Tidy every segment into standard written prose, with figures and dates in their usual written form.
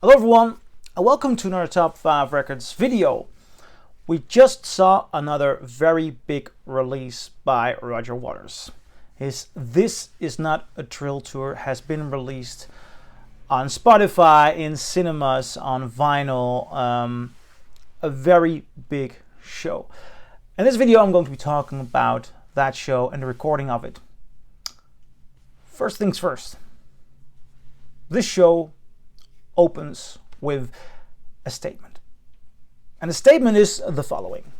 Hello everyone, and welcome to another Top 5 Records video. We just saw another very big release by Roger Waters. His This Is Not a Drill Tour has been released on Spotify, in cinemas, on vinyl. A very big show. In this video I'm going to be talking about that show and the recording of it. First things first. This show opens with a statement. And the statement is the following.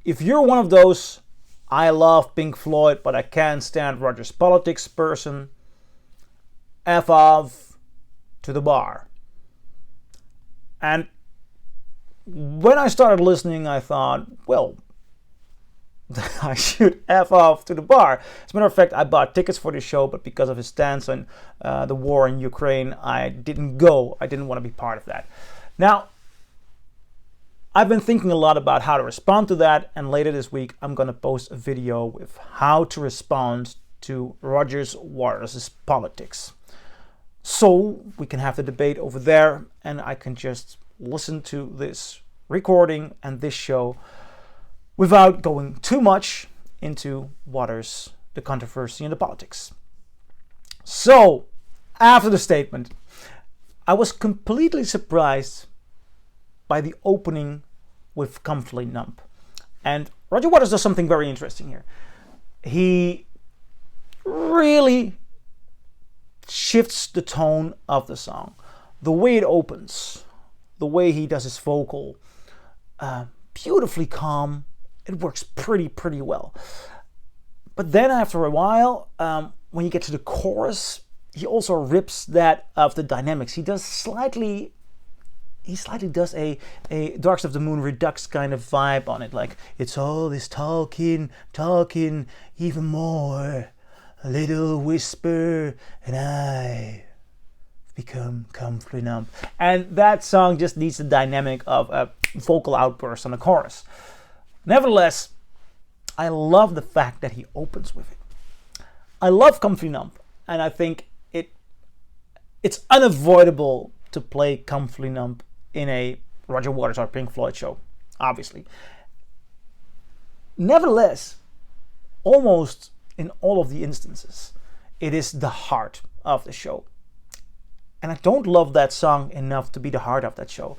If you're one of those I love Pink Floyd but I can't stand Roger's politics person, F off to the bar. And when I started listening I thought, well, I should F off to the bar. As a matter of fact, I bought tickets for the show, but because of his stance on the war in Ukraine, I didn't go. I didn't want to be part of that. Now, I've been thinking a lot about how to respond to that, and later this week I'm going to post a video with how to respond to Roger Waters' politics. So we can have the debate over there, and I can just listen to this recording and this show without going too much into Waters, the controversy, and the politics. So, after the statement, I was completely surprised by the opening with Comfortably Numb. And Roger Waters does something very interesting here. He really shifts the tone of the song. The way it opens, the way he does his vocal, beautifully calm. It works pretty well. But then after a while, when you get to the chorus, he also rips that of the dynamics. He slightly does a Dark Side of the Moon Redux kind of vibe on it. Like, it's all this talking, even more. A little whisper, and I become comfortably numb. And that song just needs the dynamic of a vocal outburst on the chorus. Nevertheless, I love the fact that he opens with it. I love Comfortably Numb, and I think it's unavoidable to play Comfortably Numb in a Roger Waters or Pink Floyd show, obviously. Nevertheless, almost in all of the instances, it is the heart of the show. And I don't love that song enough to be the heart of that show.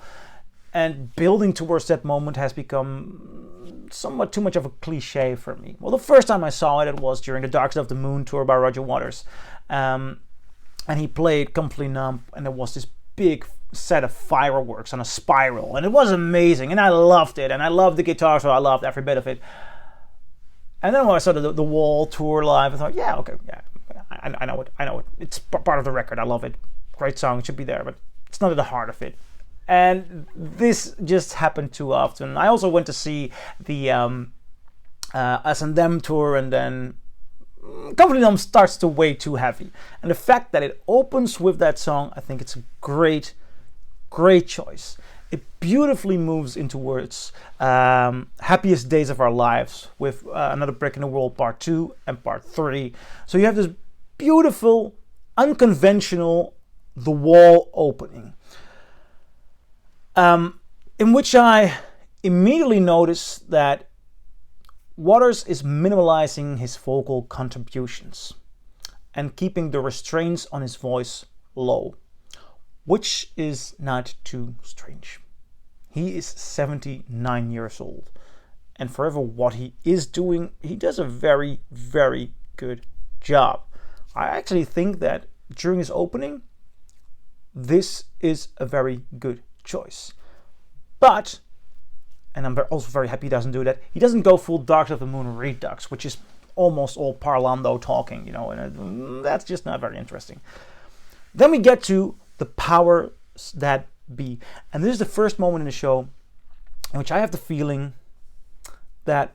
And building towards that moment has become somewhat too much of a cliche for me. Well, the first time I saw it, it was during the Dark Side of the Moon tour by Roger Waters. And he played Comfortably Numb, and there was this big set of fireworks on a spiral. And it was amazing, and I loved it. And I loved the guitar, so I loved every bit of it. And then when I saw the Wall tour live, I thought, yeah, okay, yeah, I know it. It's part of the record. I love it. Great song, it should be there, but it's not at the heart of it. And this just happened too often. I also went to see the Us and Them tour, and then Comfortably Numb starts to weigh too heavy. And the fact that it opens with that song, I think it's a great choice. It beautifully moves into words. Happiest Days of Our Lives with Another Brick in the Wall Part 2 and Part 3. So you have this beautiful, unconventional The Wall opening. In which I immediately noticed that Waters is minimalizing his vocal contributions and keeping the restraints on his voice low, which is not too strange. He is 79 years old, and for what he is doing, he does a very good job. I actually think that during his opening, this is a very good choice. But, and I'm also very happy he doesn't do that, he doesn't go full Dark Side of the Moon Redux, which is almost all parlando talking, and that's just not very interesting. Then we get to the powers that be. And this is the first moment in the show in which I have the feeling that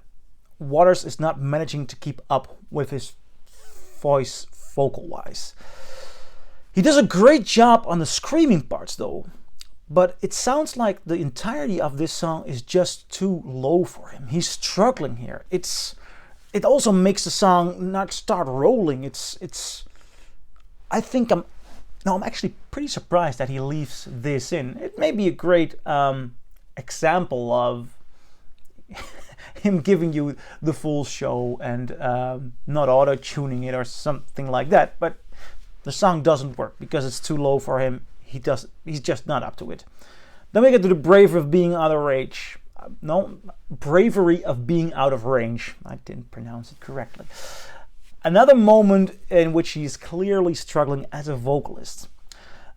Waters is not managing to keep up with his voice vocal-wise. He does a great job on the screaming parts though, but it sounds like the entirety of this song is just too low for him. He's struggling here. It also makes the song not start rolling. I think Now, I'm actually pretty surprised that he leaves this in. It may be a great example of him giving you the full show and not auto-tuning it or something like that. But the song doesn't work because it's too low for him. He's just not up to it. Then we get to the bravery of being out of range. Bravery of being out of range. I didn't pronounce it correctly. Another moment in which he's clearly struggling as a vocalist.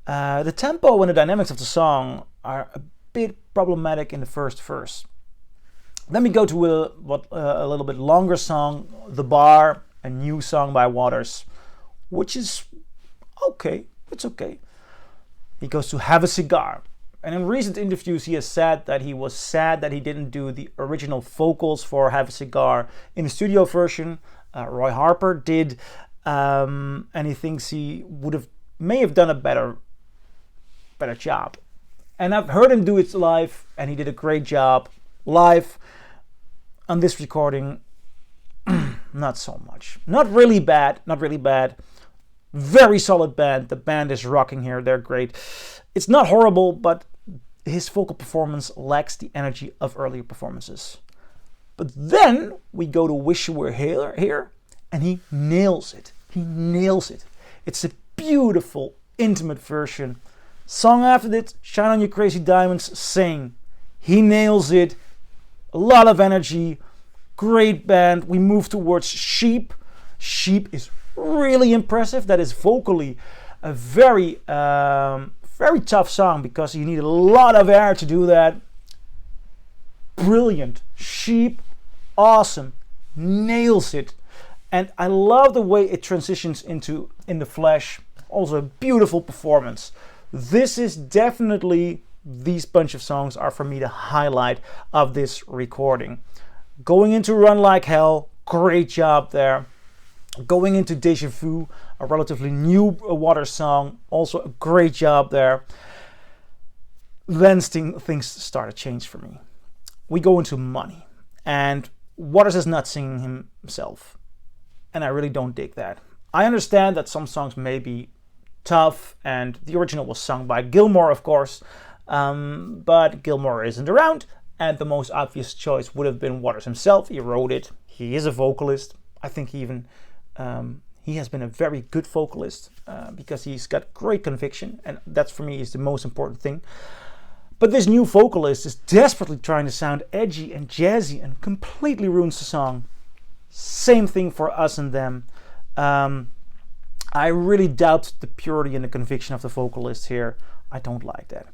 The tempo and the dynamics of the song are a bit problematic in the first verse. Then we go to a little bit longer song, The Bar, a new song by Waters, which is okay. It's okay. He goes to Have a Cigar. And in recent interviews, he has said that he was sad that he didn't do the original vocals for Have a Cigar in the studio version. Roy Harper did, and he thinks he may have done a better job. And I've heard him do it live, and he did a great job live. On this recording, not so much. Not really bad. Very solid band. The band is rocking here. They're great. It's not horrible, but his vocal performance lacks the energy of earlier performances. But then we go to Wish You Were Here, and he nails it. It's a beautiful, intimate version. Song after it, Shine On You Crazy Diamonds, Sing. He nails it. A lot of energy. Great band. We move towards Sheep. Sheep is really impressive. That is vocally a very tough song because you need a lot of air to do that. Brilliant. Sheep. Awesome. Nails it. And I love the way it transitions into In the Flesh. Also a beautiful performance. This is definitely, these bunch of songs are for me the highlight of this recording. Going into Run Like Hell, great job there. Going into Deja Vu, a relatively new Waters song, also a great job there. Then things start to change for me. We go into Money, and Waters is not singing himself, and I really don't dig that. I understand that some songs may be tough, and the original was sung by Gilmour, of course, but Gilmour isn't around, and the most obvious choice would have been Waters himself. He wrote it. He is a vocalist. I think he has been a very good vocalist because he's got great conviction, and that's for me is the most important thing. But this new vocalist is desperately trying to sound edgy and jazzy and completely ruins the song. Same thing for Us and Them. I really doubt the purity and the conviction of the vocalist here. I don't like that.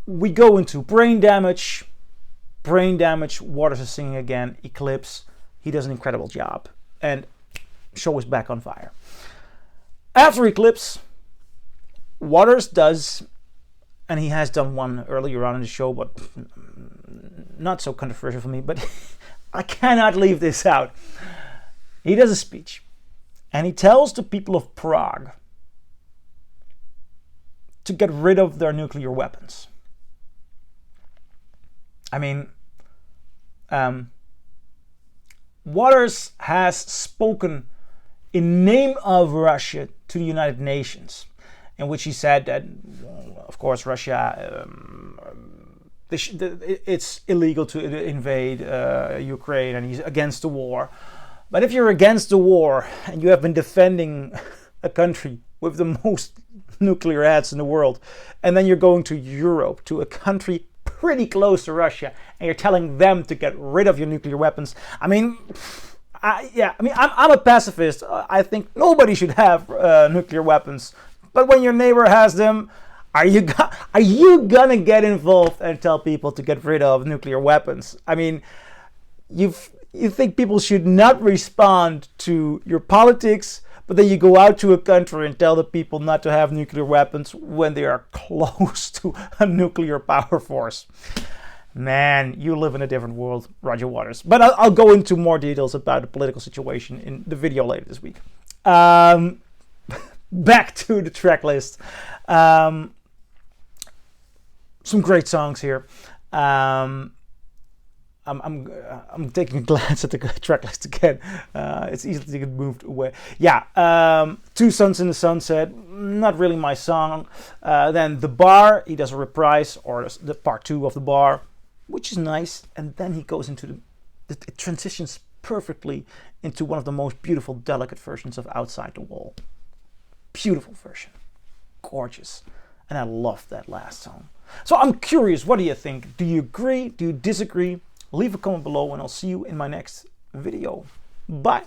We go into Brain Damage. Waters is singing again. Eclipse. He does an incredible job. And show is back on fire. After Eclipse, Waters does, and he has done one earlier on in the show, but not so controversial for me, but I cannot leave this out. He does a speech, and he tells the people of Prague to get rid of their nuclear weapons. I mean, Waters has spoken in name of Russia to the United Nations, in which he said that, of course, Russia, it's illegal to invade Ukraine, and he's against the war. But if you're against the war and you have been defending a country with the most nuclear heads in the world, and then you're going to Europe, to a country pretty close to Russia, and you're telling them to get rid of your nuclear weapons. I mean, I'm a pacifist. I think nobody should have nuclear weapons. But when your neighbor has them, are you gonna get involved and tell people to get rid of nuclear weapons? I mean, you think people should not respond to your politics, but then you go out to a country and tell the people not to have nuclear weapons when they are close to a nuclear power force. Man, you live in a different world, Roger Waters. But I'll go into more details about the political situation in the video later this week. Back to the track list. Some great songs here. I'm taking a glance at the track list again. It's easy to get moved away. Yeah, Two Suns in the Sunset, not really my song. Then The Bar, he does a reprise, or the part 2 of The Bar, which is nice. And then he goes into it transitions perfectly into one of the most beautiful, delicate versions of Outside the Wall. Beautiful version. Gorgeous. And I love that last song. So I'm curious, what do you think? Do you agree? Do you disagree? Leave a comment below and I'll see you in my next video. Bye.